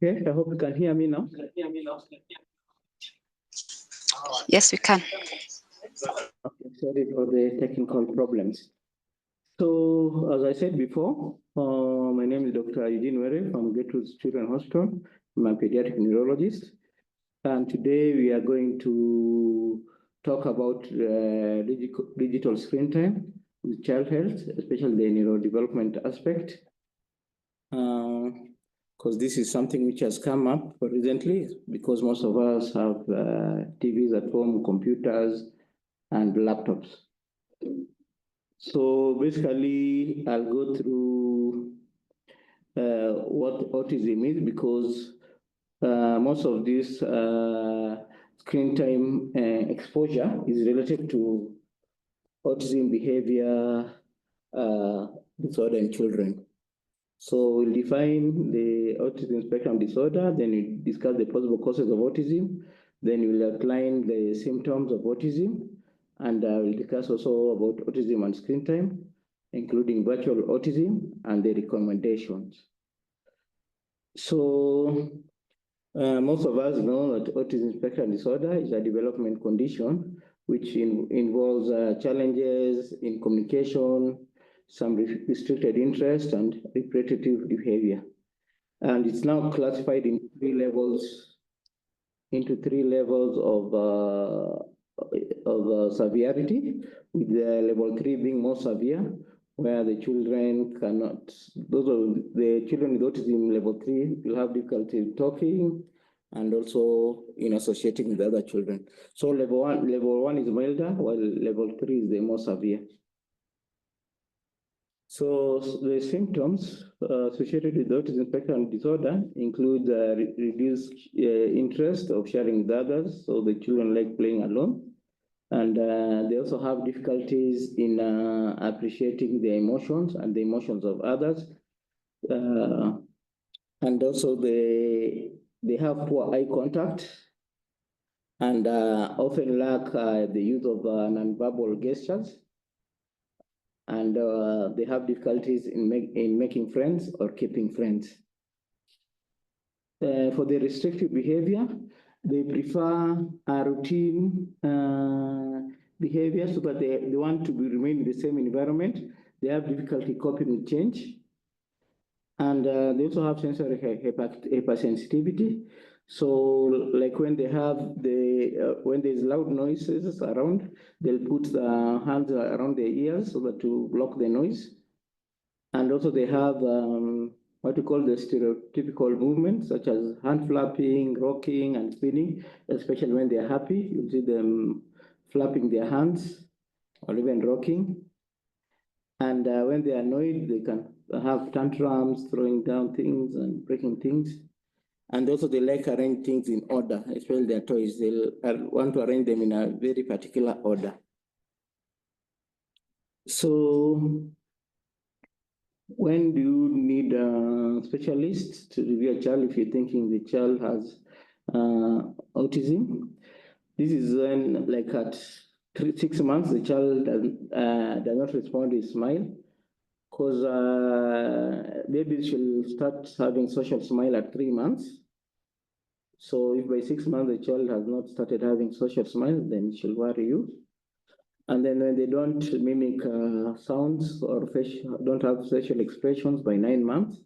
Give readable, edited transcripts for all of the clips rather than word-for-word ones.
Okay, I hope you can hear me now. Yes, we can. Okay, sorry for the technical problems. So, as I said before, my name is Dr. Eugene Were from Gertrude's Children's Hospital. I'm a pediatric neurologist. And today we are going to talk about digital screen time with child health, especially the neurodevelopment aspect. Because this is something which has come up recently, because most of us have TVs at home, computers, and laptops. So basically, I'll go through what autism is, because most of this screen time exposure is related to autism behavior disorder in children. So we'll define the autism spectrum disorder, then we discuss the possible causes of autism, then we'll outline the symptoms of autism, and we'll discuss also about autism and screen time, including virtual autism and the recommendations. So most of us know that autism spectrum disorder is a development condition which involves challenges in communication, some restricted interest, and repetitive behavior. And it's now classified in three levels of severity, with level 3 being more severe, where the children cannot, the children with autism level 3 will have difficulty talking and also in associating with other children. So level one is milder, while level 3 is the more severe. So the symptoms associated with autism spectrum disorder include reduced interest of sharing with others, so the children like playing alone. And they also have difficulties in appreciating their emotions and the emotions of others. And also they have poor eye contact and often lack the use of nonverbal gestures. And they have difficulties in making friends or keeping friends. For the restrictive behavior, they prefer a routine behavior, so that they want to remain in the same environment. They have difficulty coping with change. And they also have sensory hypersensitivity. So like when they have when there's loud noises around, they'll put the hands around their ears so that to block the noise. And also they have what we call the stereotypical movements, such as hand flapping, rocking, and spinning, especially when they're happy. You'll see them flapping their hands or even rocking. And when they're annoyed, they can have tantrums, throwing down things and breaking things. And also they like arrange things in order, especially their toys. They'll want to arrange them in a very particular order. So when do you need a specialist to review a child if you're thinking the child has autism? This is when, like at 6 months, the child does not respond with smile, because babies should start having social smile at 3 months. So if by 6 months the child has not started having social smile, then it should worry you. And then when they don't mimic sounds or don't have facial expressions by 9 months,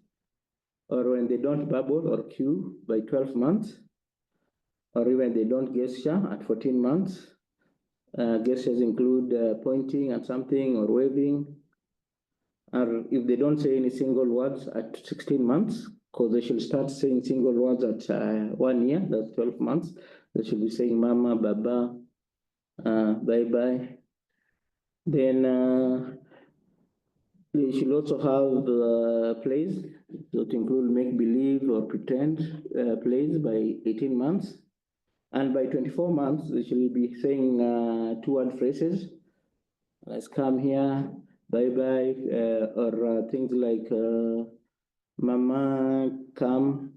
or when they don't babble or cue by 12 months, or even they don't gesture at 14 months. Gestures include pointing at something or waving. Or if they don't say any single words at 16 months, because they should start saying single words at 1 year, that's 12 months. They should be saying mama, baba, bye-bye. Then they should also have plays that include make-believe or pretend plays by 18 months. And by 24 months, they should be saying 2-word phrases. Let's come here, bye-bye, or things like mama, come.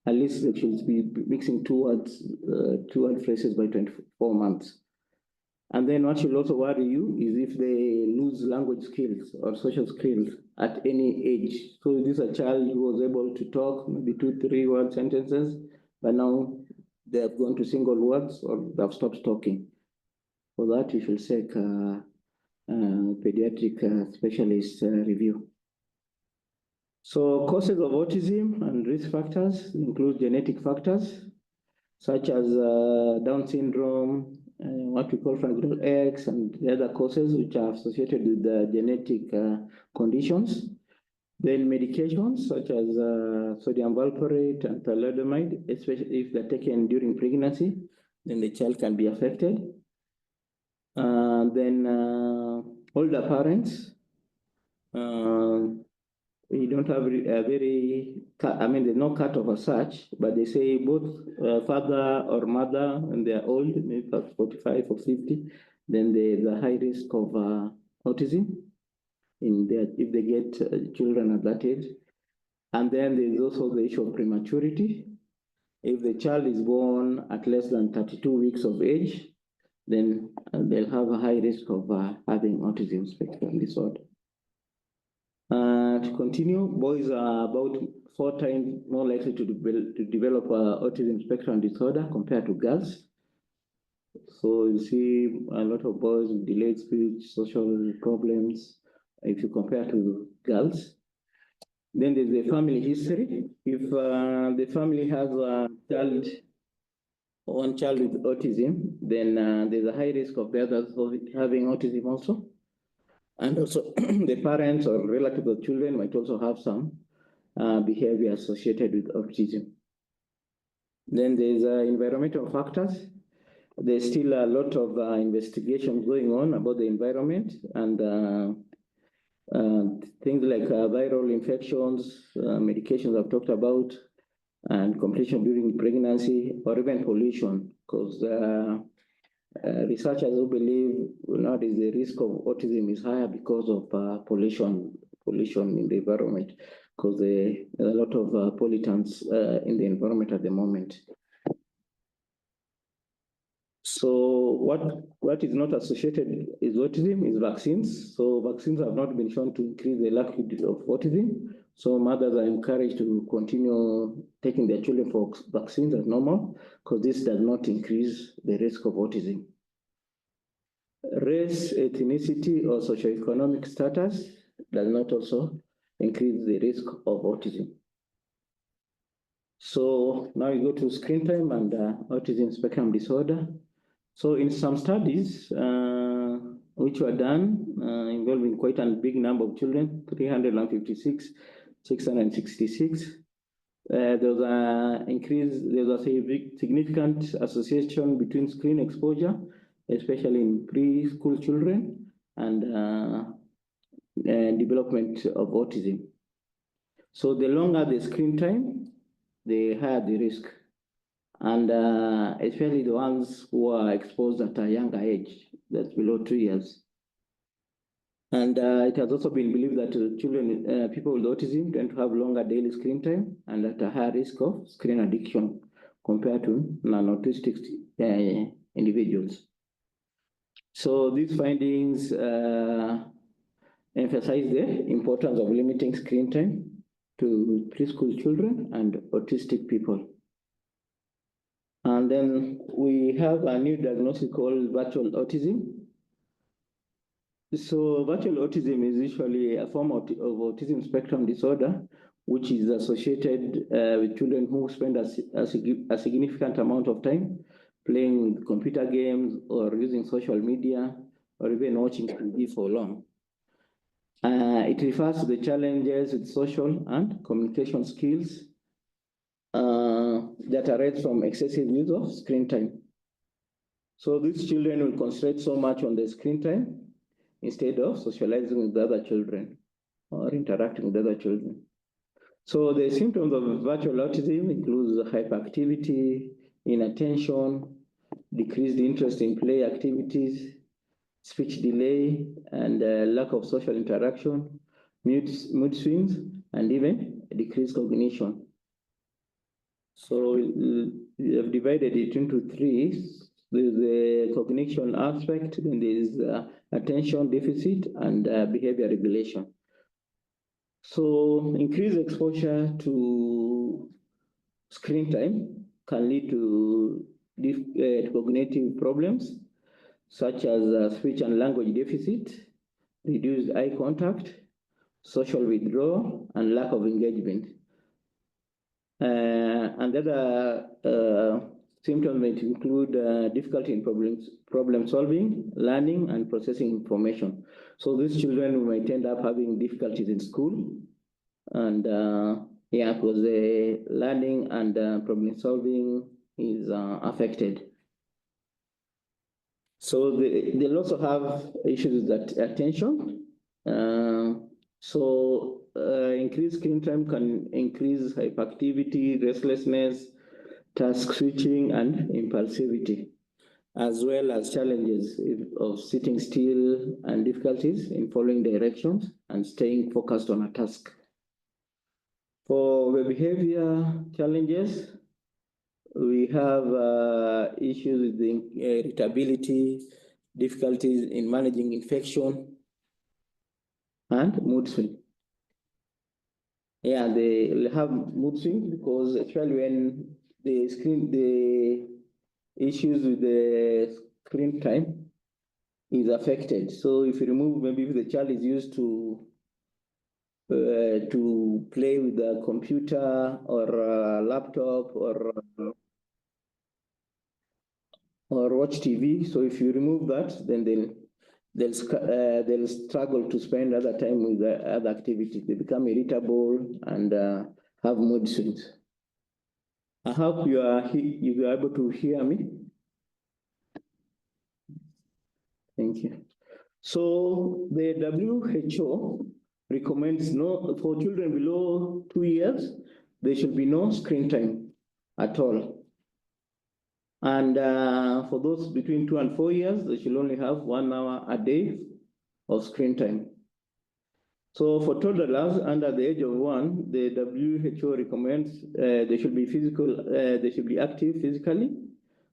At least they should be mixing 2-word phrases by 24 months. And then what should also worry you is if they lose language skills or social skills. at any age. So this is a child who was able to talk maybe 2-3 word sentences, but now they have gone to single words or they have stopped talking. For that, you should seek pediatric specialist review. So causes of autism and risk factors include genetic factors such as Down syndrome, what we call Fragile X, and the other causes which are associated with the genetic conditions. Then medications such as sodium valproate and thalidomide, especially if they're taken during pregnancy, then the child can be affected. Then older parents, we don't have a very, there's no cutoff as such, but they say both father or mother, when they're old, maybe 45 or 50, then there's a high risk of autism if they get children at that age. And then there's also the issue of prematurity. If the child is born at less than 32 weeks of age, then they'll have a high risk of having autism spectrum disorder. To continue, boys are about 4 times more likely to develop autism spectrum disorder compared to girls. So you see a lot of boys with delayed speech, social problems, if you compare to girls. Then there's the family history. If the family has one child with autism, then there's a high risk of the others having autism also. And also the parents or relatives of children might also have some behavior associated with autism. Then there's environmental factors. There's still a lot of investigations going on about the environment and things like viral infections, medications I've talked about, and complication during pregnancy, or even pollution, because researchers who believe nowadays the risk of autism is higher because of pollution in the environment, because there are a lot of pollutants in the environment at the moment. So what is not associated with autism is vaccines. So vaccines have not been shown to increase the likelihood of autism. So mothers are encouraged to continue taking their children for vaccines as normal, because this does not increase the risk of autism. Race, ethnicity, or socioeconomic status does not also increase the risk of autism. So now we go to screen time and autism spectrum disorder. So in some studies which were done involving quite a big number of children, 356, 666, there was a significant association between screen exposure, especially in preschool children, and development of autism. So the longer the screen time, the higher the risk. And especially the ones who are exposed at a younger age, that's below 2 years. And it has also been believed that children, people with autism tend to have longer daily screen time and at a higher risk of screen addiction compared to non-autistic individuals. So these findings emphasize the importance of limiting screen time to preschool children and autistic people. And then we have a new diagnosis called virtual autism. So virtual autism is usually a form of autism spectrum disorder, which is associated with children who spend a significant amount of time playing computer games or using social media or even watching TV for long. It refers to the challenges with social and communication skills that arise from excessive use of screen time. So these children will concentrate so much on the screen time instead of socializing with other children or interacting with other children. So the symptoms of virtual autism include hyperactivity, inattention, decreased interest in play activities, speech delay, and lack of social interaction, mood swings, and even decreased cognition. So we have divided it into 3. There's the cognition aspect, then there's attention deficit and behavior regulation. So increased exposure to screen time can lead to cognitive problems such as speech and language deficit, reduced eye contact, social withdrawal, and lack of engagement. And other symptoms may include difficulty in problem solving, learning, and processing information. So these children might end up having difficulties in school, and because the learning and problem solving is affected. So they'll also have issues with attention. Increased screen time can increase hyperactivity, restlessness, task switching, and impulsivity, as well as challenges of sitting still and difficulties in following directions and staying focused on a task. For the behavior challenges, we have issues with the irritability, difficulties in managing infection, and mood swing. Yeah, they have mood swing because especially when the issues with the screen time is affected. So if you remove, maybe if the child is used to play with a computer or a laptop or watch TV. So if you remove that, then they'll struggle to spend other time with other activities. They become irritable and have mood swings. I hope you are able to hear me. Thank you. So the WHO recommends for children below 2 years, there should be no screen time at all. And for those between 2 and 4 years, they should only have 1 hour a day of screen time. So for toddlers under the age of 1, the WHO recommends they should be active physically.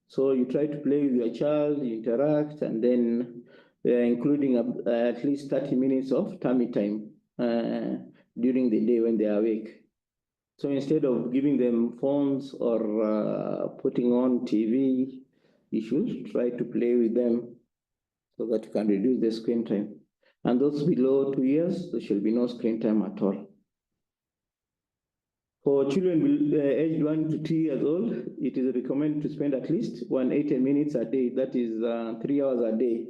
So you try to play with your child, you interact, and then including at least 30 minutes of tummy time during the day when they are awake. So instead of giving them phones or putting on TV, you should try to play with them so that you can reduce the screen time. And those below 2 years, there should be no screen time at all. For children aged 1 to 2 years old, it is recommended to spend at least 180 minutes a day, that is 3 hours a day,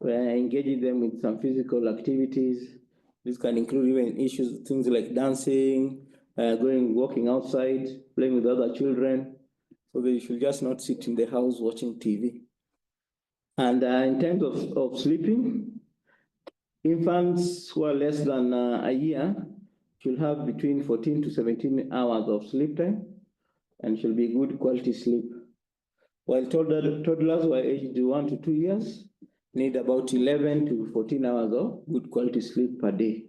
engaging them with some physical activities. This can include even things like dancing, walking outside, playing with other children. So they should just not sit in the house watching TV. And in terms of sleeping, infants who are less than a year should have between 14 to 17 hours of sleep time and should be good quality sleep. While toddlers who are aged 1 to 2 years need about 11 to 14 hours of good quality sleep per day.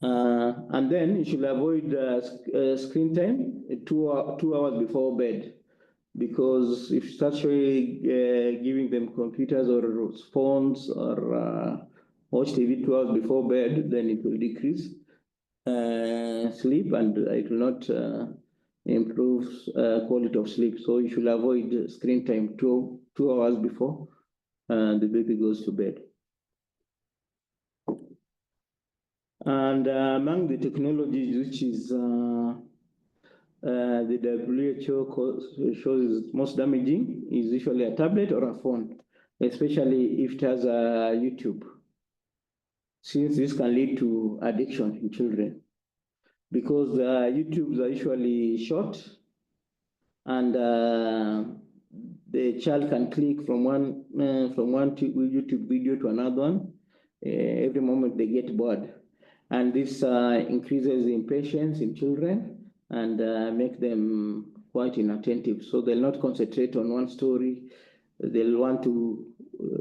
And then you should avoid screen time 2 hours before bed, because if you start giving them computers or phones or watch TV 2 hours before bed, then it will decrease sleep and it will not improve quality of sleep. So you should avoid screen time 2 hours before the baby goes to bed. And among the technologies which is the WHO shows is most damaging is usually a tablet or a phone, especially if it has a YouTube, since this can lead to addiction in children, because YouTubes are usually short and the child can click from one YouTube video to another one every moment they get bored. And this increases impatience in children and make them quite inattentive. So they'll not concentrate on one story. They'll want to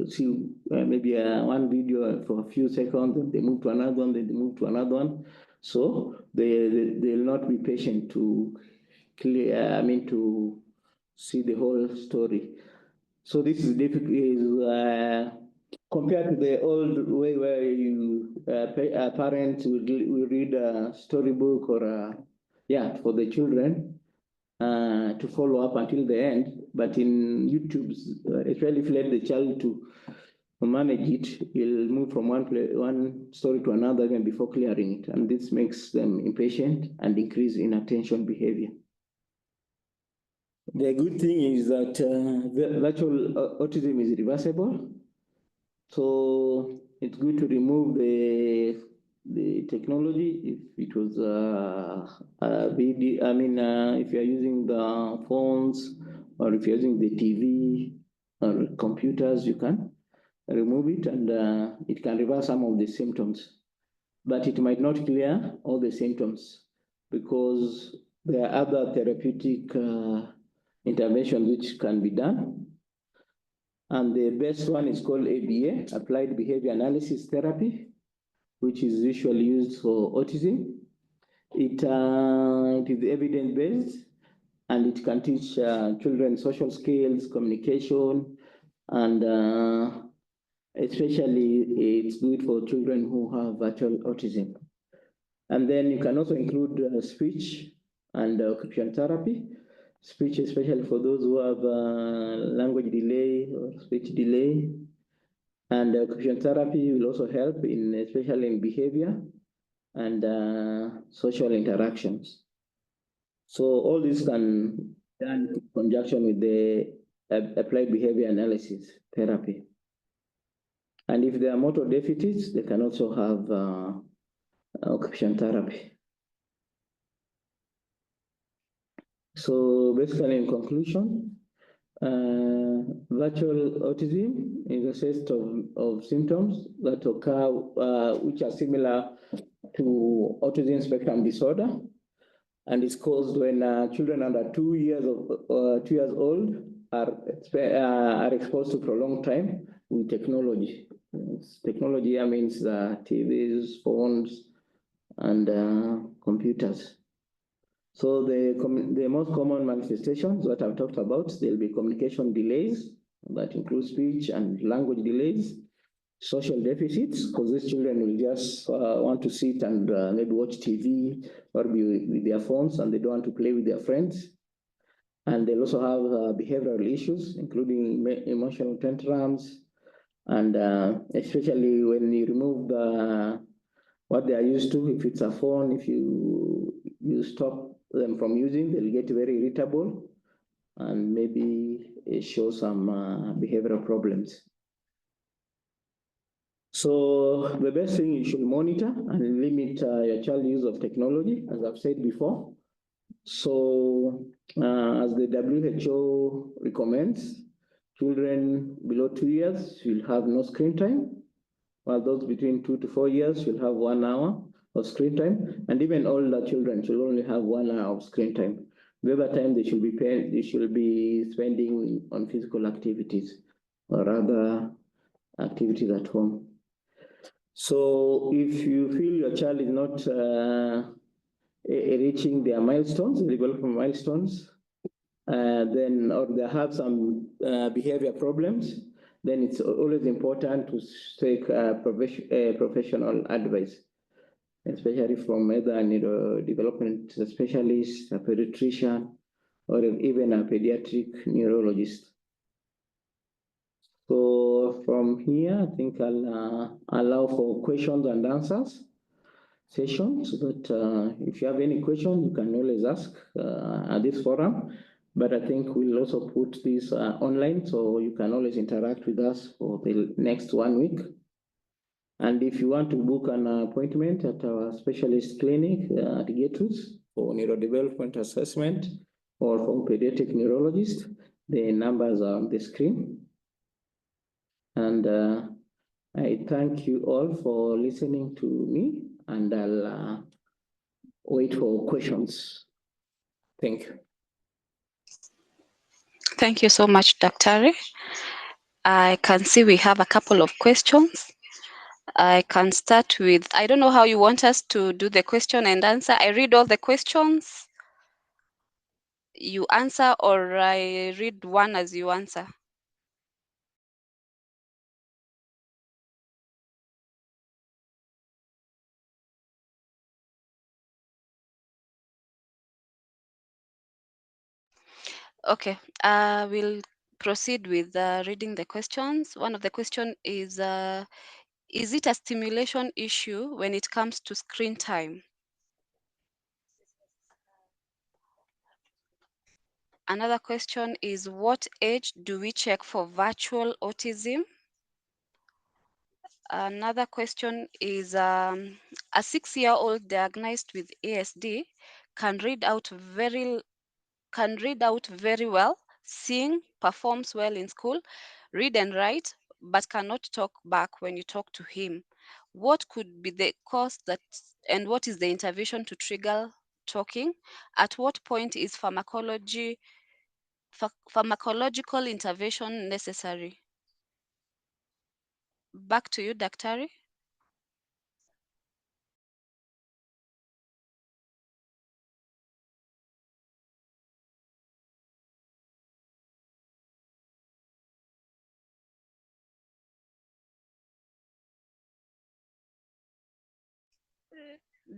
see maybe one video for a few seconds, then they move to another one, then they move to another one. So they'll not be patient to see the whole story. So this is difficult. compared to the old way where you parents will read a storybook or for the children to follow up until the end. But in YouTube, it's really if you let the child to manage it, he'll move from one story to another even before clearing it, and this makes them impatient and increase inattention behavior. The good thing is that virtual autism is reversible. So it's good to remove the technology if it was if you're using the phones or if you're using the TV or computers, you can remove it and it can reverse some of the symptoms. But it might not clear all the symptoms because there are other therapeutic interventions which can be done. And the best one is called ABA, Applied Behavior Analysis Therapy, which is usually used for autism. It is evidence-based, and it can teach children social skills, communication, and especially it's good for children who have virtual autism. And then you can also include speech and occupational therapy. Speech, especially for those who have language delay or speech delay. And occupational therapy will also help in, especially in behavior and social interactions. So all this can be done in conjunction with the applied behavior analysis therapy. And if there are motor deficits, they can also have occupational therapy. So basically, in conclusion, virtual autism is a set of symptoms that occur which are similar to autism spectrum disorder, and it's caused when children under 2 years old are exposed to prolonged time with technology. Technology here means TVs, phones, and computers. So the most common manifestations that I've talked about, there'll be communication delays that include speech and language delays, social deficits, because these children will just want to sit and maybe watch TV or be with their phones, and they don't want to play with their friends. And they'll also have behavioral issues, including emotional tantrums, and especially when you remove what they are used to. If it's a phone, if you stop them from using, they'll get very irritable and maybe show some behavioral problems. So the best thing, you should monitor and limit your child use of technology, as I've said before. So as the WHO recommends, children below 2 years will have no screen time, while those between 2 to 4 years will have 1 hour of screen time, and even older children should only have 1 hour of screen time. The other time they should be spending on physical activities or other activities at home. So if you feel your child is not reaching their milestones, development milestones, then or they have some behavior problems, then it's always important to take professional advice, especially from either a neurodevelopment specialist, a pediatrician, or even a pediatric neurologist. So from here, I think I'll allow for questions and answers session, so that if you have any questions, you can always ask at this forum. But I think we'll also put this online, so you can always interact with us for the next 1 week. And if you want to book an appointment at our specialist clinic at Gatus for neurodevelopment assessment or from pediatric neurologist, the numbers are on the screen. And I thank you all for listening to me, and I'll wait for questions. Thank you. Thank you so much, Dr. I can see we have a couple of questions. I can start with, I don't know how you want us to do the question and answer. I read all the questions, you answer, or I read one as you answer. Okay, we'll proceed with reading the questions. One of the question is it a stimulation issue when it comes to screen time? Another question is, what age do we check for virtual autism? Another question is, a 6-year-old diagnosed with ASD can read out very well, sing, performs well in school, read and write, but cannot talk back when you talk to him. What could be the cause and what is the intervention to trigger talking? At what point is pharmacological intervention necessary? Back to you, Daktari.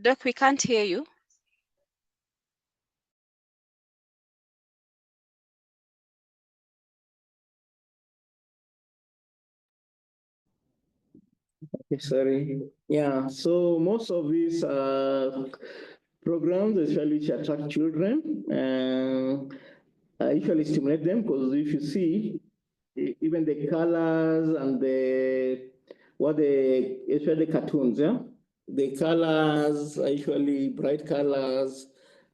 Doc, we can't hear you. Okay, sorry. Yeah, so most of these programs, especially which attract children, usually stimulate them because if you see, even the colors and especially cartoons, yeah, the colors are usually bright colors,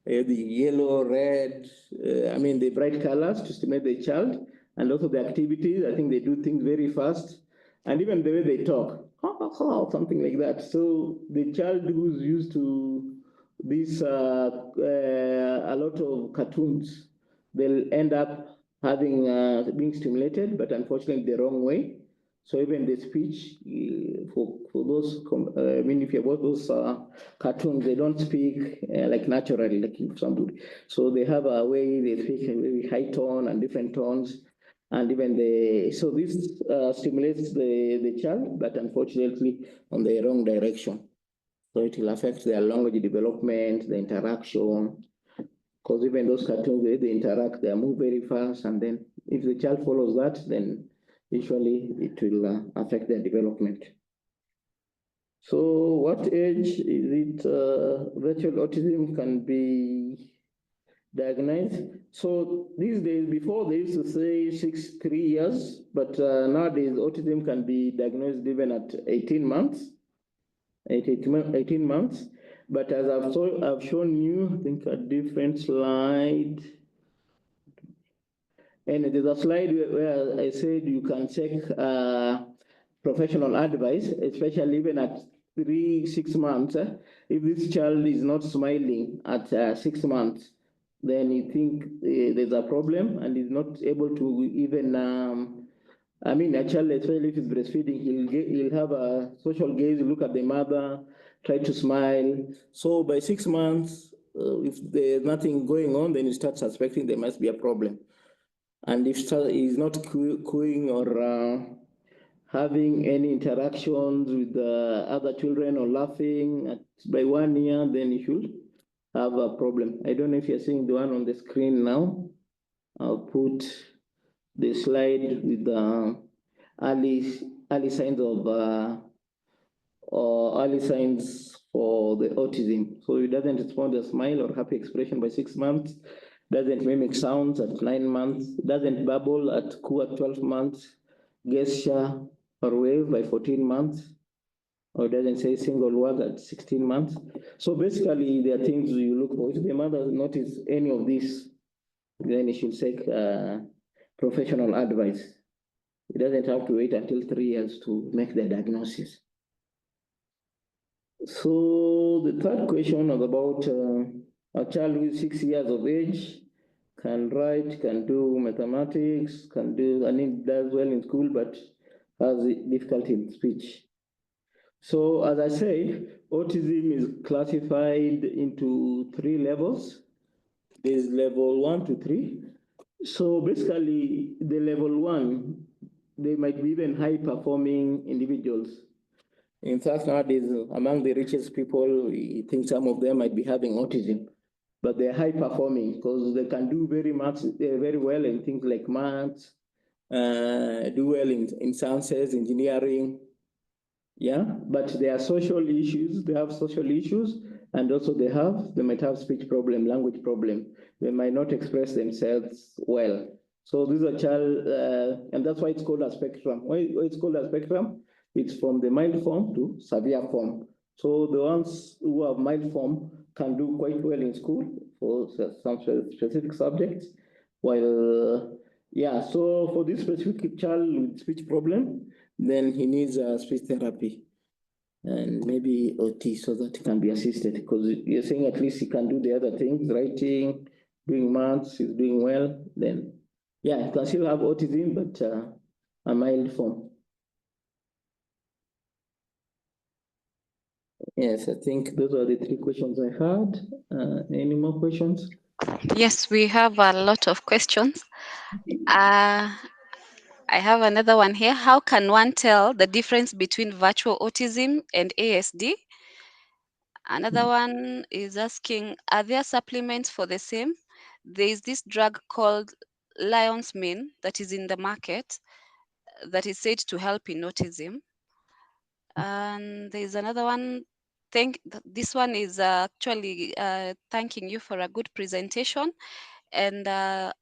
the yellow, red, the bright colors to stimulate the child, and also the activities. I think they do things very fast, and even the way they talk, something like that. So the child who's used to this a lot of cartoons, they'll end up having being stimulated, but unfortunately the wrong way. So even the speech for those, if you watch those cartoons, they don't speak like naturally, like somebody. So they have a way they speak a very high tone and different tones, and even so this stimulates the child, but unfortunately on the wrong direction. So it will affect their language development, the interaction, because even those cartoons, they interact, they move very fast, and then if the child follows that, then usually it will affect their development. So what age is it virtual autism can be diagnosed? So these days, before they used to say 3 years, but nowadays autism can be diagnosed even at 18 months. 18 months. But as I've shown you, I think a different slide. And there's a slide where I said you can check professional advice, especially even at 6 months. If this child is not smiling at 6 months, then you think there's a problem and is not able to even a child, especially if he's breastfeeding, he'll have a social gaze, look at the mother, try to smile. So by 6 months, if there's nothing going on, then you start suspecting there must be a problem. And if he's not cooing or having any interactions with other children or laughing by 1 year, then you should have a problem. I don't know if you're seeing the one on the screen now. I'll put the slide with the early signs of or early signs for the autism. So it doesn't respond to a smile or happy expression by 6 months, doesn't mimic sounds at 9 months, doesn't babble at 12 months, gesture or wave by 14 months, or doesn't say a single word at 16 months. So basically, there are things you look for. If the mother notice any of this, then you should seek professional advice. It doesn't have to wait until 3 years to make the diagnosis. So the third question was about a child with 6 years of age can write, can do mathematics, does well in school, but has difficulty in speech. So as I said, autism is classified into 3 levels. There's level 1 to 3. So basically, the level 1, they might be even high-performing individuals. In fact, nowadays, among the richest people, we think some of them might be having autism. but they're high performing because they can do very well in things like maths, do well in sciences, engineering. Yeah, but there are social issues. They have social issues, and also they might have speech problem, language problem. They might not express themselves well. So this is a child, and that's why it's called a spectrum. Why it's called a spectrum? It's from the mild form to severe form. So the ones who have mild form can do quite well in school for some specific subjects, while yeah. So for this specific child with speech problem, then he needs a speech therapy and maybe OT so that he can be assisted, because you're saying at least he can do the other things, writing, doing maths, he's doing well, then yeah, he can still have autism, but a mild form. Yes, I think those are the 3 questions I had. Any more questions? Yes, we have a lot of questions. I have another one here. How can one tell the difference between virtual autism and ASD? Another one is asking, are there supplements for the same? There is this drug called Lion's Mane that is in the market that is said to help in autism. And there is another one. This one is actually thanking you for a good presentation, and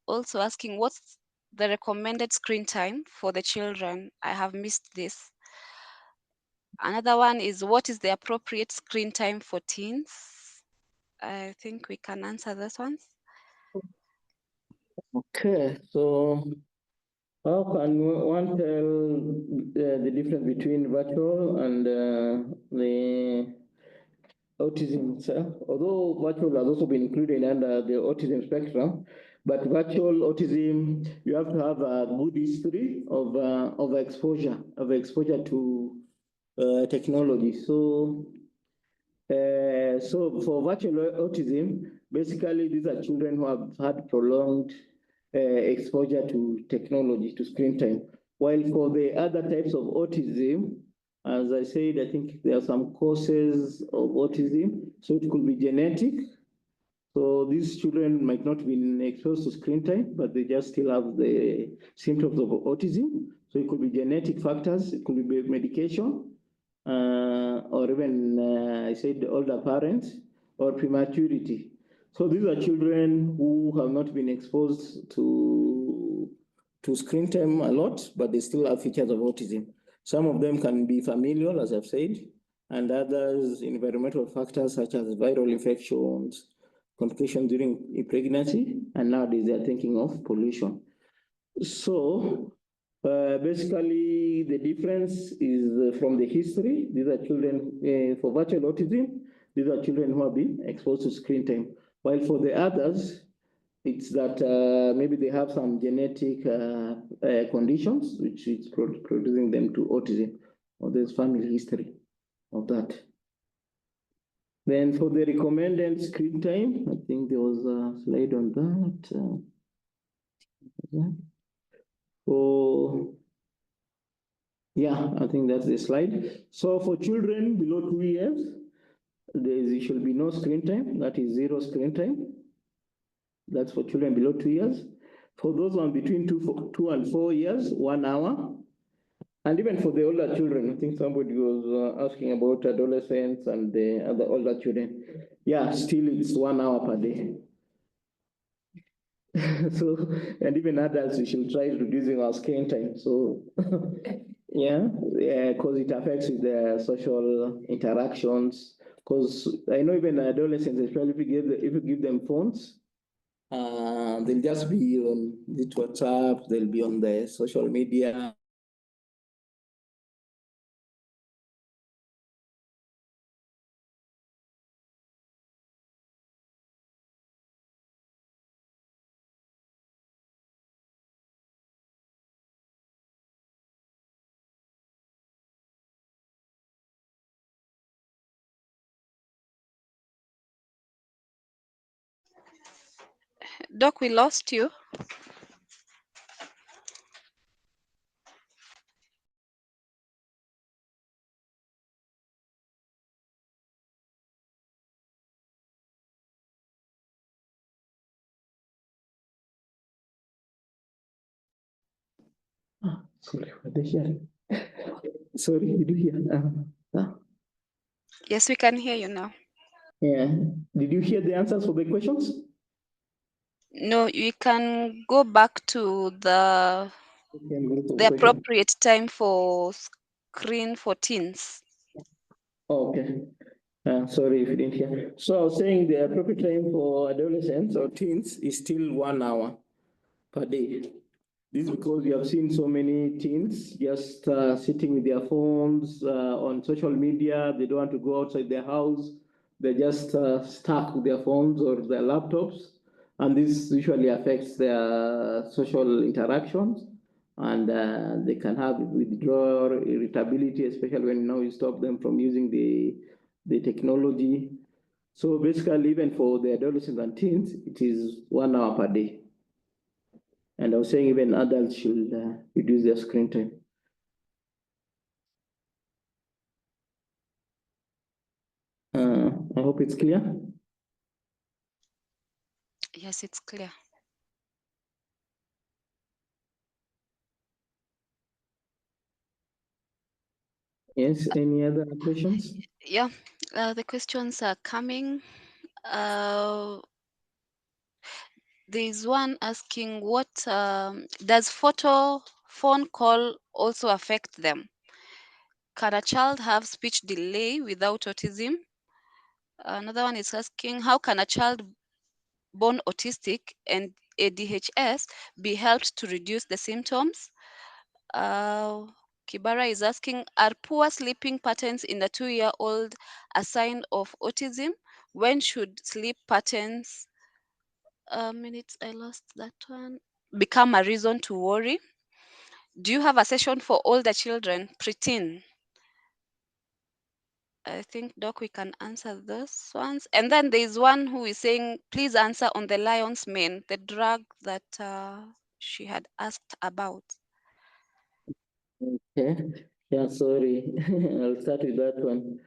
also asking what's the recommended screen time for the children. I have missed this. Another one is, what is the appropriate screen time for teens? I think we can answer those ones. Okay, so how can one tell the difference between virtual and the autism itself? Although virtual has also been included under the autism spectrum, but virtual autism, you have to have a good history of exposure to technology. So for virtual autism, basically these are children who have had prolonged exposure to technology, to screen time. While for the other types of autism, as I said, I think there are some causes of autism. So it could be genetic. So these children might not be exposed to screen time, but they just still have the symptoms of autism. So it could be genetic factors, it could be medication, or even, I said, older parents or prematurity. So these are children who have not been exposed to screen time a lot, but they still have features of autism. Some of them can be familial, as I've said, and others environmental factors such as viral infections, complications during pregnancy, and nowadays they're thinking of pollution. So basically the difference is from the history. These are children, for virtual autism, these are children who have been exposed to screen time. While for the others, it's that maybe they have some genetic conditions which is producing them to autism, or there's family history of that. Then for the recommended screen time, I think there was a slide on that. So yeah, I think that's the slide. So for children below 2 years, there should be no screen time. That is 0 screen time. That's for children below 2 years. For those one between 2 and 4 years, 1 hour. And even for the older children, I think somebody was asking about adolescents and the other older children. Yeah, still it's 1 hour per day. So, and even adults, we should try reducing our screen time. So, yeah, because it affects with their social interactions. Because I know even adolescents, especially if you give them phones, they'll just be on the WhatsApp, they'll be on the social media. Doc, we lost you. Sorry, were they hearing? Sorry, did you hear? Yes, we can hear you now. Yeah. Did you hear the answers for the questions? No, you can go back to the The appropriate time for screen for teens. Okay. Sorry if you didn't hear. So I was saying the appropriate time for adolescents or teens is still 1 hour per day. This is because we have seen so many teens just sitting with their phones on social media. They don't want to go outside their house. They're just stuck with their phones or their laptops. And this usually affects their social interactions. And they can have withdrawal, irritability, especially when now you stop them from using the technology. So basically, even for the adolescents and teens, it is 1 hour per day. And I was saying even adults should reduce their screen time. I hope it's clear. Yes, it's clear. Yes, any other questions? Yeah, the questions are coming. There's one asking, what does phone call also affect them? Can a child have speech delay without autism? Another one is asking, how can a child born autistic and ADHS be helped to reduce the symptoms? Kibara is asking, are poor sleeping patterns in a 2-year-old a sign of autism? When should sleep patterns, minutes, I lost that one, become a reason to worry? Do you have a session for older children, preteen? I think, Doc, we can answer those ones. And then there's one who is saying, please answer on the lion's mane, the drug that she had asked about. Okay. Yeah, sorry. I'll start with that one.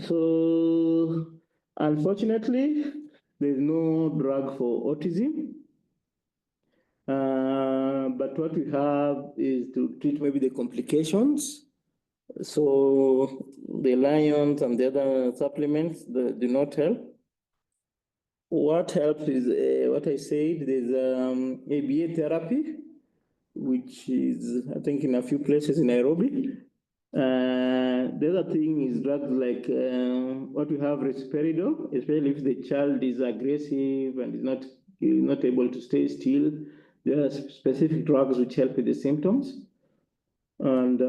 So, unfortunately, there's no drug for autism. But what we have is to treat maybe the complications. So the lions and the other supplements do not help. What helps is what I said, there's ABA therapy, which is, I think, in a few places in Nairobi. The other thing is drugs like what we have, risperidone, especially if the child is aggressive and is not able to stay still. There are specific drugs which help with the symptoms. And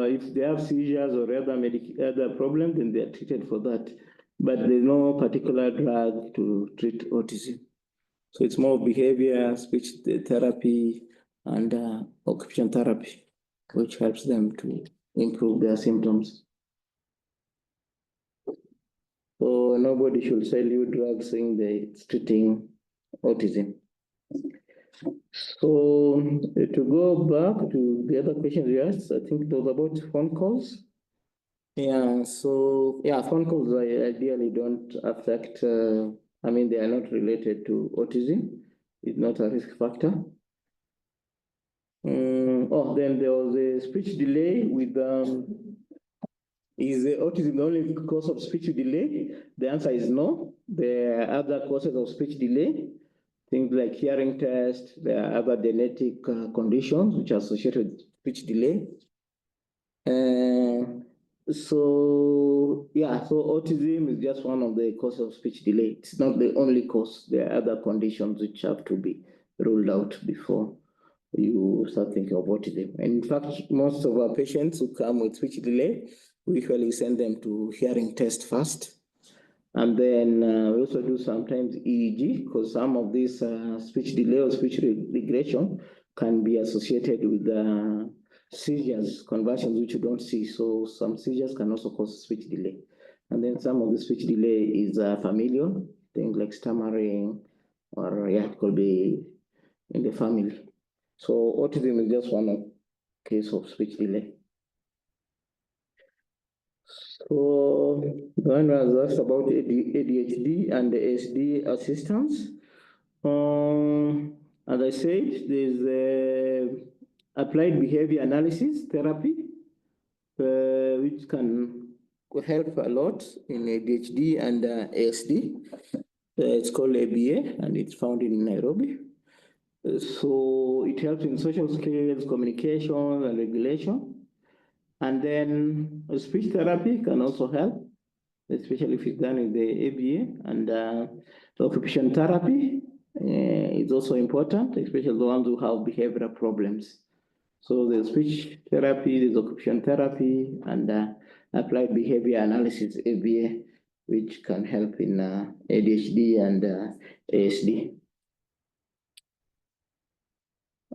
if they have seizures or other problems, then they are treated for that. But there's no particular drug to treat autism. So it's more behavior, speech therapy, and occupational therapy, which helps them to improve their symptoms. So nobody should sell you drugs saying that it's treating autism. So to go back to the other questions you asked, I think it was about phone calls. Yeah, so phone calls ideally don't affect, they are not related to autism. It's not a risk factor. Then there was a speech delay with, is autism the only cause of speech delay? The answer is no. There are other causes of speech delay, things like hearing test. There are other genetic conditions which are associated with speech delay. So autism is just one of the causes of speech delay. It's not the only cause. There are other conditions which have to be ruled out before you start thinking of autism. And in fact, most of our patients who come with speech delay, we usually send them to hearing test first. And then we also do sometimes EEG, because some of this speech delay or speech regression can be associated with seizures, conversions which you don't see. So some seizures can also cause speech delay. And then some of the speech delay is familial, things like stammering, or it could be in the family. So autism is just one case of speech delay. So one was asked about ADHD and the SD assistance. As I said, there's applied behavior analysis therapy, which can help a lot in ADHD and ASD. It's called ABA, and it's found in Nairobi. So it helps in social skills, communication, and regulation. And then speech therapy can also help, especially if it's done with the ABA. And occupational therapy is also important, especially the ones who have behavioral problems. So there's speech therapy, there's occupational therapy, and applied behavior analysis, ABA, which can help in ADHD and ASD.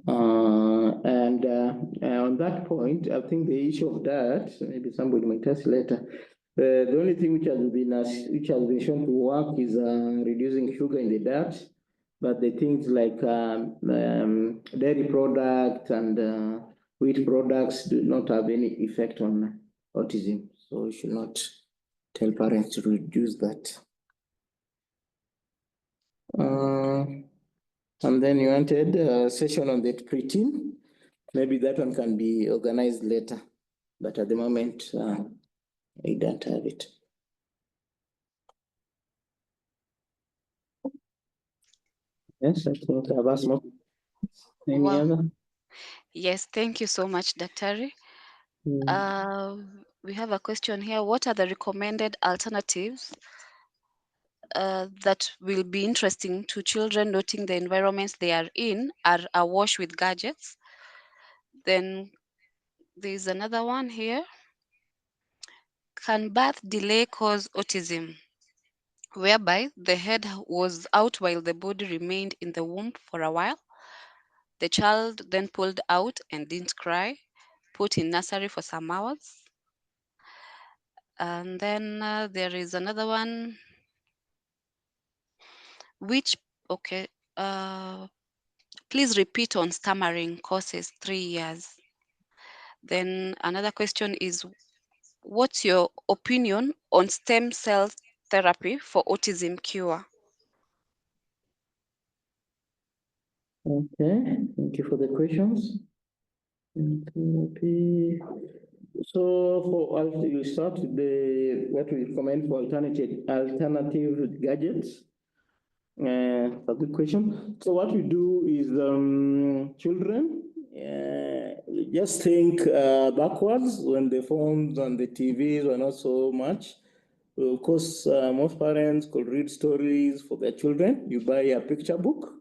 And on that point, I think the issue of that, maybe somebody might ask later, the only thing which has been shown to work is reducing sugar in the diet, but the things like dairy products and wheat products do not have any effect on autism. So we should not tell parents to reduce that. And then you wanted a session on the preteen. Maybe that one can be organized later, but at the moment, I don't have it. Yes, I think I've asked more. Any other? Yes, thank you so much, Dr. We have a question here. What are the recommended alternatives that will be interesting to children noting the environments they are in are awash with gadgets? Then there's another one here. Can birth delay cause autism? Whereby the head was out while the body remained in the womb for a while. The child then pulled out and didn't cry, put in nursery for some hours. And then there is another one, okay, please repeat on stammering causes 3 years. Then another question is, what's your opinion on stem cell therapy for autism cure? Okay, thank you for the questions. Therapy. So we'll start with what we recommend for alternative gadgets. A good question. So what we do is children just think backwards when the phones and the TVs were not so much. Of course, most parents could read stories for their children. You buy a picture book.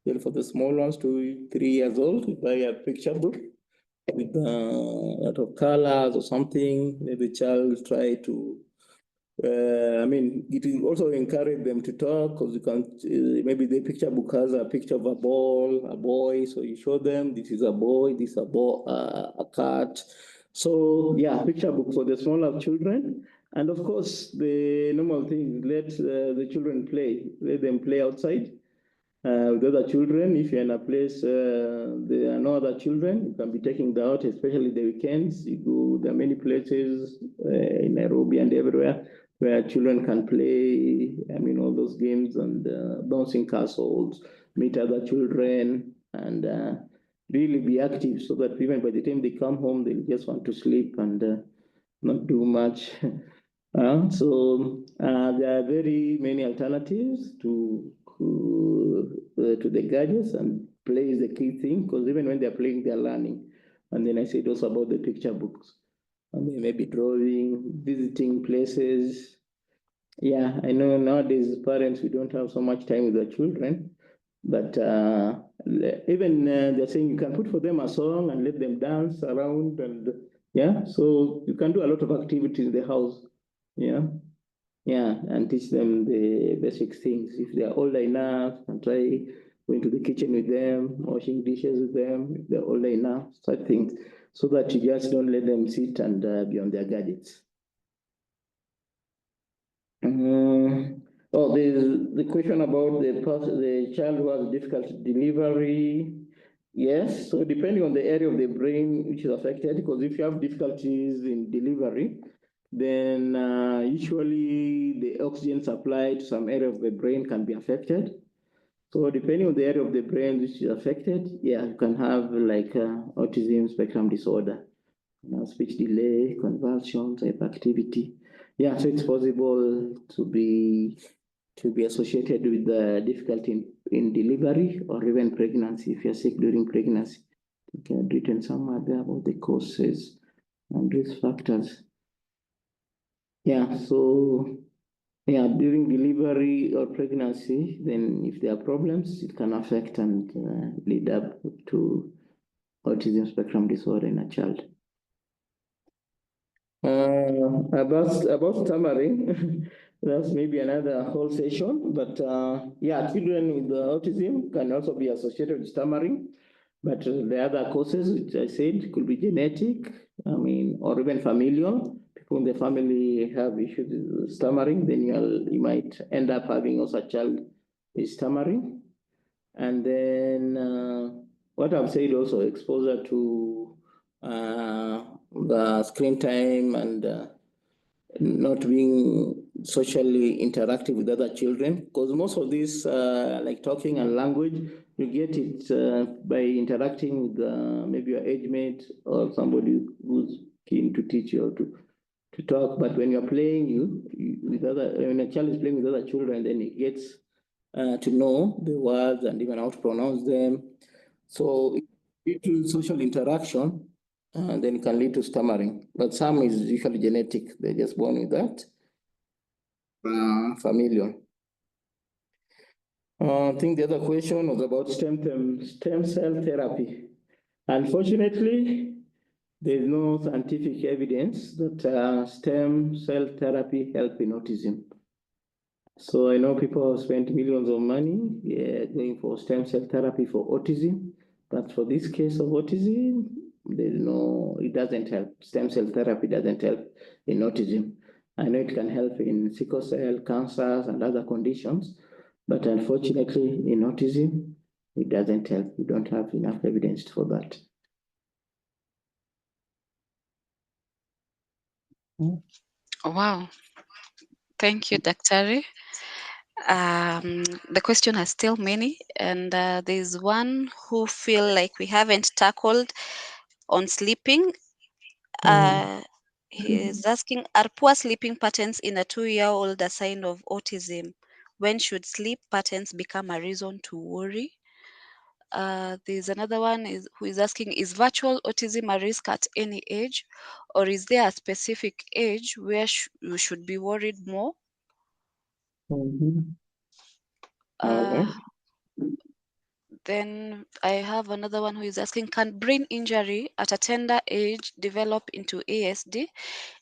Then for the small ones, 2 to 3 years old, you buy a picture book with a lot of colors or something. Let the child try to it will also encourage them to talk, because you can maybe the picture book has a picture of a ball, a boy, so you show them this is a boy, this is a ball, a cat. So yeah, picture book for the smaller children, and of course the normal thing, let the children play, let them play outside. With other children, if you're in a place there are no other children, you can be taking them out, especially the weekends. There are many places in Nairobi and everywhere where children can play, all those games and bouncing castles, meet other children, and really be active, so that even by the time they come home, they just want to sleep and not do much. So there are very many alternatives to the gadgets, and play is the key thing, because even when they're playing, they're learning. And then I said also about the picture books, and then maybe drawing, visiting places. Yeah, I know nowadays parents, we don't have so much time with our children, but even they're saying you can put for them a song and let them dance around, and yeah, so you can do a lot of activities in the house. Yeah, and teach them the basic things. If they are older enough, and try going to the kitchen with them, washing dishes with them, if they're older enough, such things, so that you just don't let them sit and be on their gadgets. There's the question about the child who has difficult delivery. Yes, so depending on the area of the brain which is affected, because if you have difficulties in delivery, then usually the oxygen supply to some area of the brain can be affected. So depending on the area of the brain which is affected, yeah, you can have like autism spectrum disorder, speech delay, convulsions, hyperactivity. Yeah, so it's possible to be associated with the difficulty in delivery or even pregnancy if you're sick during pregnancy. I think I had written somewhere there about the causes and risk factors. Yeah, so yeah, during delivery or pregnancy, then if there are problems, it can affect and lead up to autism spectrum disorder in a child. About stammering, that's maybe another whole session. But yeah, children with autism can also be associated with stammering. But the other causes, which I said, could be genetic, or even familial. People in the family have issues with stammering, then you might end up having also a child with stammering. And then what I've said also, exposure to the screen time and not being socially interactive with other children, because most of this, like talking and language, you get it by interacting with maybe your age mate or somebody who's keen to teach you or to talk. But when you're playing when a child is playing with other children, then it gets to know the words and even how to pronounce them. So due to social interaction, then it can lead to stammering. But some is usually genetic. They're just born with that. Familial. I think the other question was about stem cell therapy. Unfortunately, there's no scientific evidence that stem cell therapy help in autism. So I know people have spent millions of money going for stem cell therapy for autism, but for this case of autism, it doesn't help. Stem cell therapy doesn't help in autism. I know it can help in sickle cell, cancers, and other conditions, but unfortunately in autism, it doesn't help. We don't have enough evidence for that. Wow. Thank you, Dr. The question has still many, and there's one who feel like we haven't tackled on sleeping. He is asking, are poor sleeping patterns in a 2-year-old a sign of autism? When should sleep patterns become a reason to worry? There's another one who is asking, is virtual autism a risk at any age, or is there a specific age where you should be worried more? Okay. Then I have another one who is asking, can brain injury at a tender age develop into ASD,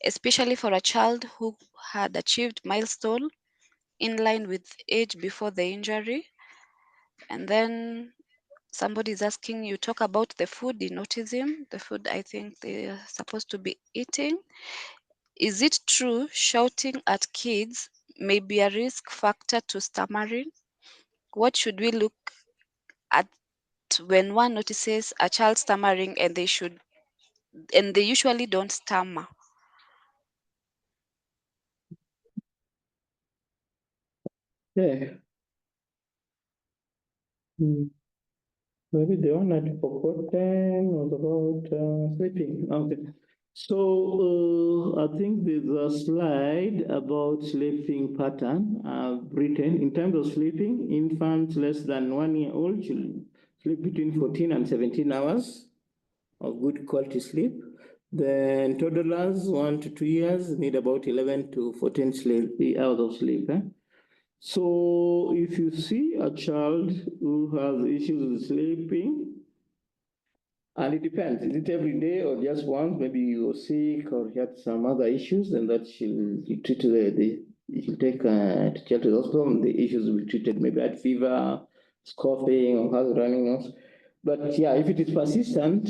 especially for a child who had achieved milestone in line with age before the injury? And then somebody is asking, you talk about the food in autism, the food I think they're supposed to be eating. Is it true shouting at kids may be a risk factor to stammering? What should we look at when one notices a child stammering and they usually don't stammer? Yeah. Maybe the one I forgotten was about sleeping. Okay. So I think there's a slide about sleeping pattern I've written. In terms of sleeping, infants less than 1 year old should sleep between 14 and 17 hours of good quality sleep. Then toddlers 1 to 2 years need about 11 to 14 hours of sleep. So if you see a child who has issues with sleeping, and it depends, is it every day or just once? Maybe you're sick or you had some other issues, and that she'll treat she'll take to child to the hospital. The issues will be treated, maybe had fever, coughing, or has running nose. But yeah, if it is persistent,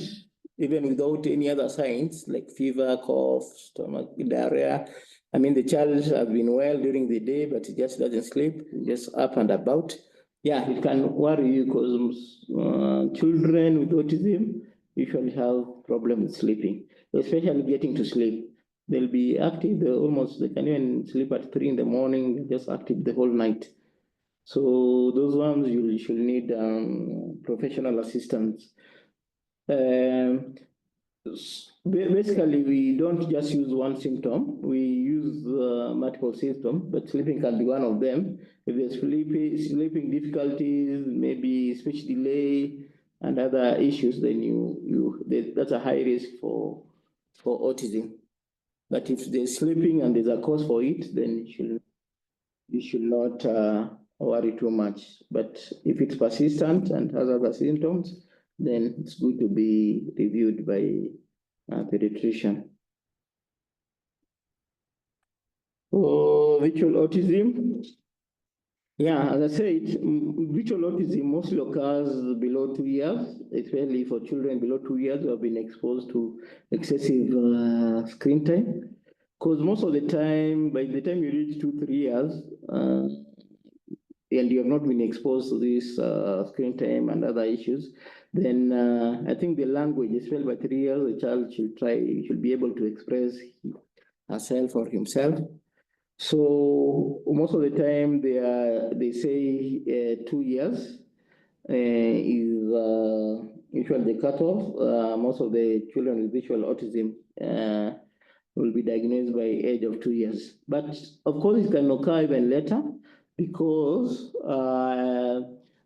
even without any other signs like fever, cough, stomach, diarrhea, the child has been well during the day, but he just doesn't sleep, just up and about. Yeah, it can worry you because children with autism usually have problems with sleeping, especially getting to sleep. They'll be active, they can even sleep at 3 in the morning, just active the whole night. So those ones you should need professional assistance. Basically, we don't just use one symptom. We use multiple symptoms, but sleeping can be one of them. If there's sleeping difficulties, maybe speech delay, and other issues, then that's a high risk for autism. But if there's sleeping and there's a cause for it, then you should not worry too much. But if it's persistent and has other symptoms, then it's good to be reviewed by a pediatrician. For visual autism, yeah, as I said, visual autism mostly occurs below 2 years, especially for children below 2 years who have been exposed to excessive screen time. Because most of the time, by the time you reach 2, 3 years, and you have not been exposed to this screen time and other issues, then I think the language, especially by 3 years, the child should be able to express herself or himself. So most of the time they say 2 years is usually the cutoff. Most of the children with visual autism will be diagnosed by age of 2 years. But of course, it can occur even later because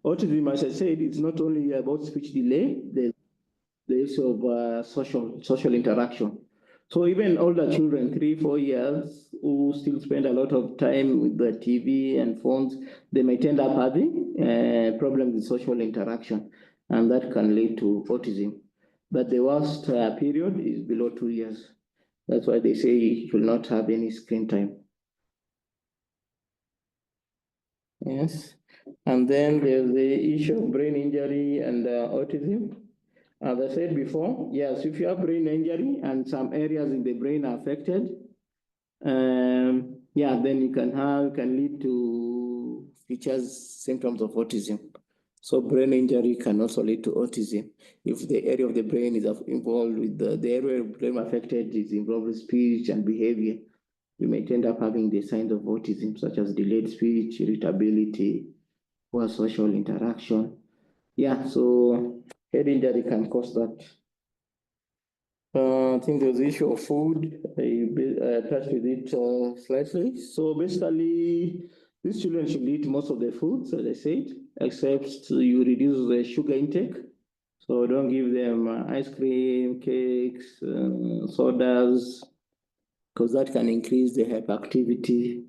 autism, as I said, it's not only about speech delay. There's the issue of social interaction. So even older children, 3, 4 years, who still spend a lot of time with the TV and phones, they might end up having problems with social interaction, and that can lead to autism. But the worst period is below 2 years. That's why they say you should not have any screen time. Yes. And then there's the issue of brain injury and autism. As I said before, yes, if you have brain injury and some areas in the brain are affected, yeah, then you can lead to features, symptoms of autism. So brain injury can also lead to autism. If the area of the brain is involved with the area of brain affected is involved with speech and behavior, you may end up having the signs of autism, such as delayed speech, irritability, poor social interaction. Yeah, so head injury can cause that. I think there's the issue of food. I touched with it slightly. So basically, these children should eat most of the foods, as I said, except you reduce the sugar intake. So don't give them ice cream, cakes, sodas, because that can increase the hyperactivity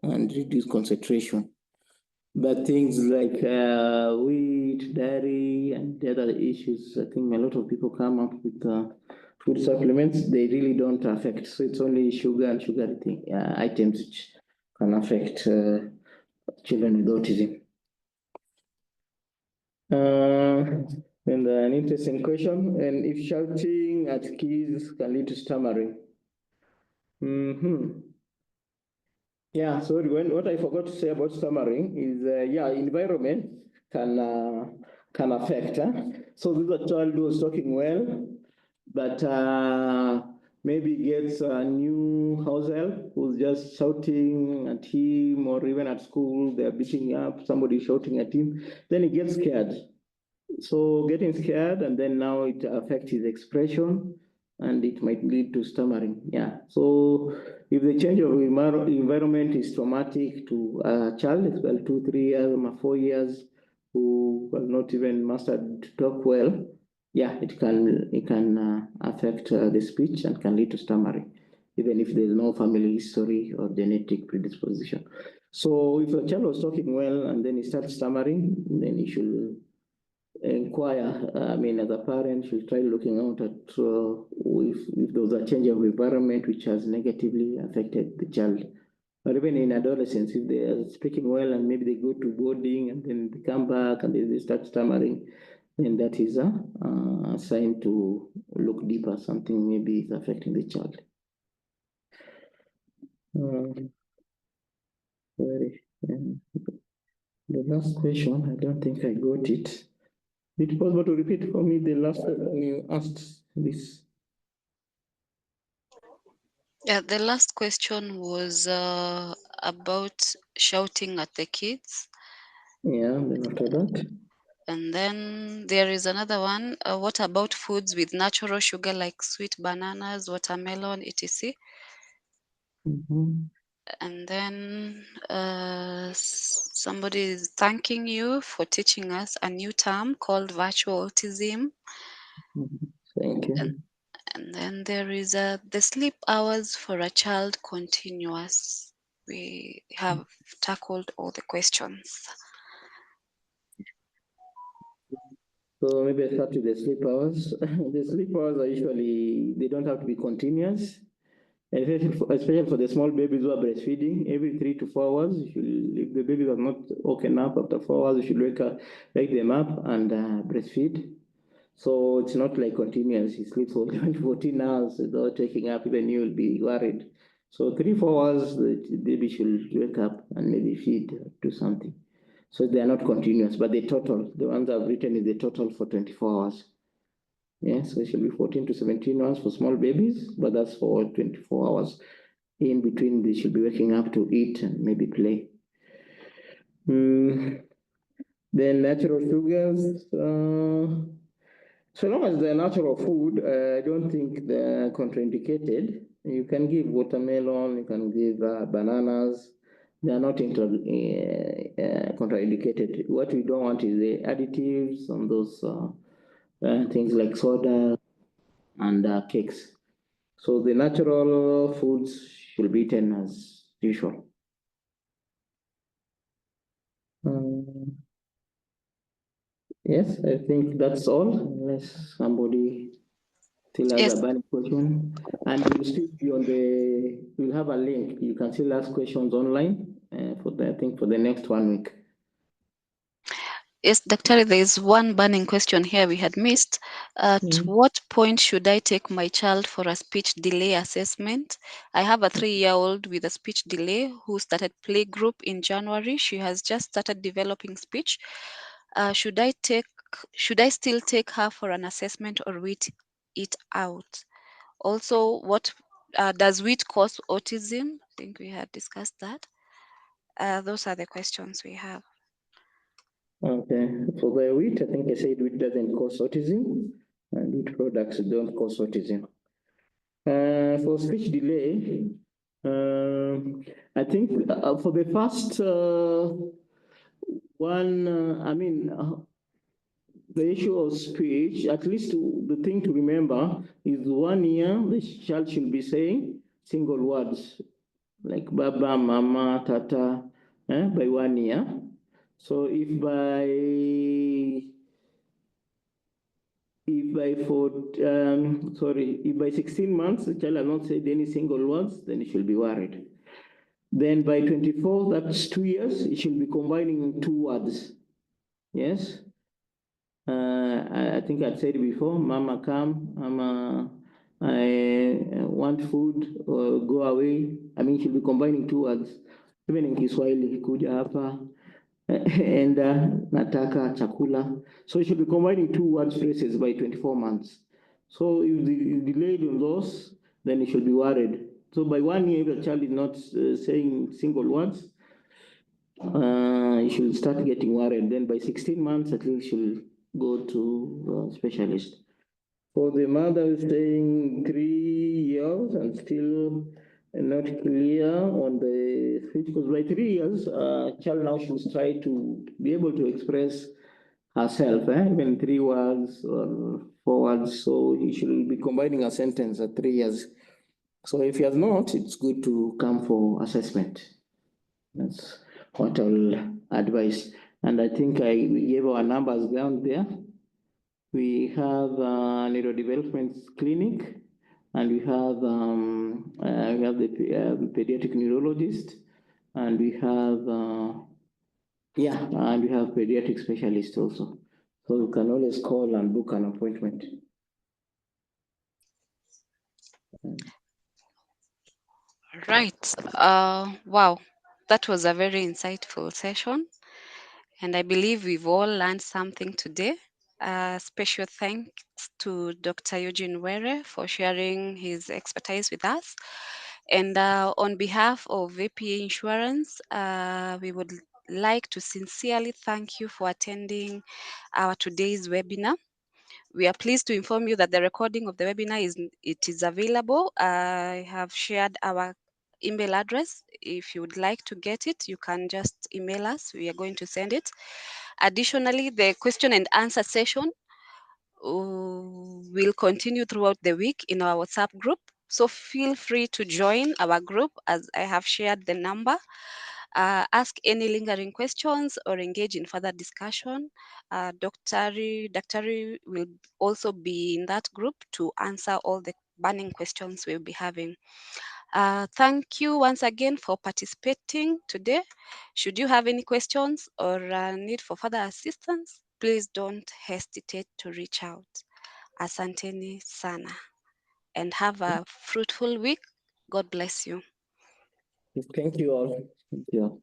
and reduce concentration. But things like wheat, dairy, and the other issues, I think a lot of people come up with food supplements. They really don't affect. So it's only sugar and sugar items which can affect children with autism. And an interesting question. And if shouting at kids can lead to stammering. Yeah, sorry, what I forgot to say about stammering is, yeah, environment can affect. So this is a child who is talking well, but maybe gets a new house help who's just shouting at him, or even at school, they're beating up, somebody shouting at him, then he gets scared. So getting scared, and then now it affects his expression, and it might lead to stammering. Yeah. So if the change of environment is traumatic to a child, well, 2, 3 years, 4 years, who has not even mastered to talk well, yeah, it can affect the speech and can lead to stammering, even if there's no family history or genetic predisposition. So if a child was talking well and then he starts stammering, then he should inquire. I mean, as a parent, should try looking out at if there was a change of environment which has negatively affected the child. Or even in adolescence, if they are speaking well and maybe they go to boarding and then they come back and they start stammering, then that is a sign to look deeper. Something maybe is affecting the child. The last question, I don't think I got it. Is it possible to repeat for me the last question you asked this? Yeah, the last question was about shouting at the kids. Yeah, then after that. And then there is another one. What about foods with natural sugar like sweet bananas, watermelon, etc.? Mhm. And then somebody is thanking you for teaching us a new term called virtual autism. Mhm. Thank And, you. and then there is the sleep hours for a child continuous. We have tackled all the questions. So maybe I start with the sleep hours. The sleep hours are usually, they don't have to be continuous. Especially for the small babies who are breastfeeding, every 3 to 4 hours, if the babies are not woken up after 4 hours, you should wake them up and breastfeed. So it's not like continuous. He sleeps only 14 hours without waking up, even you will be worried. So 3, 4 hours, the baby should wake up and maybe feed, do something. So they are not continuous, but the total, the ones I've written is the total for 24 hours. Yeah, so it should be 14 to 17 hours for small babies, but that's for 24 hours. In between, they should be waking up to eat and maybe play. Then natural sugars. So long as they're natural food, I don't think they're contraindicated. You can give watermelon, you can give bananas. They are not contraindicated. What we don't want is the additives and those things like soda and cakes. So the natural foods should be eaten as usual. Um, yes, I think that's all, unless somebody still has a Yes, burning question. And we'll still be we'll have a link. You can still ask questions online I think for the next 1 week. yes, Dr. There is one burning question here we had missed. At Mm. what point should I take my child for a speech delay assessment? I have a 3-year-old with a speech delay who started play group in January. She has just started developing speech. Should I still take her for an assessment or wait it out? Also, what does wheat cause autism? I think we had discussed that. Those are the questions we have. Okay. For the wheat, I think I said wheat doesn't cause autism, and wheat products don't cause autism. For speech delay, I think for the first one, the issue of speech, at least the thing to remember is 1 year, the child should be saying single words like baba, mama, tata, by 1 year. So if by 16 months the child has not said any single words, then he should be worried. Then by 24, that's 2 years, he should be combining 2 words. Yes. I think I'd said before, mama come, mama, I want food or go away. I mean, she'll be combining 2 words. Even in Kiswahili, kuja hapa, enda, nataka, chakula. So she'll be combining 2 word phrases by 24 months. So if the delayed on those, then you should be worried. So by 1 year, if the child is not saying single words, you should start getting worried. Then by 16 months, at least you'll go to a specialist. For the mother staying 3 years and still not clear on the speech, because by 3 years, child now should try to be able to express herself, even 3 words or 4 words. So he should be combining a sentence at 3 years. So if he has not, it's good to come for assessment. That's what I'll advise. And I think we gave our numbers down there. We have a neurodevelopment clinic, and we have the pediatric neurologist, and we have and we have pediatric specialists also. So you can always call and book an appointment. Right. Wow. That was a very insightful session. And I believe we've all learned something today. Special thanks to Dr. Eugene Were for sharing his expertise with us. And on behalf of VPA Insurance, we would like to sincerely thank you for attending our today's webinar. We are pleased to inform you that the recording of the webinar is available. I have shared our email address. If you would like to get it, you can just email us. We are going to send it. Additionally, the question and answer session will continue throughout the week in our WhatsApp group. So feel free to join our group, as I have shared the number. Ask any lingering questions or engage in further discussion. Dr. will also be in that group to answer all the burning questions we'll be having. Thank you once again for participating today. Should you have any questions or need for further assistance, please don't hesitate to reach out. Asanteni sana and have a fruitful week. God bless you. Thank you all. Thank you.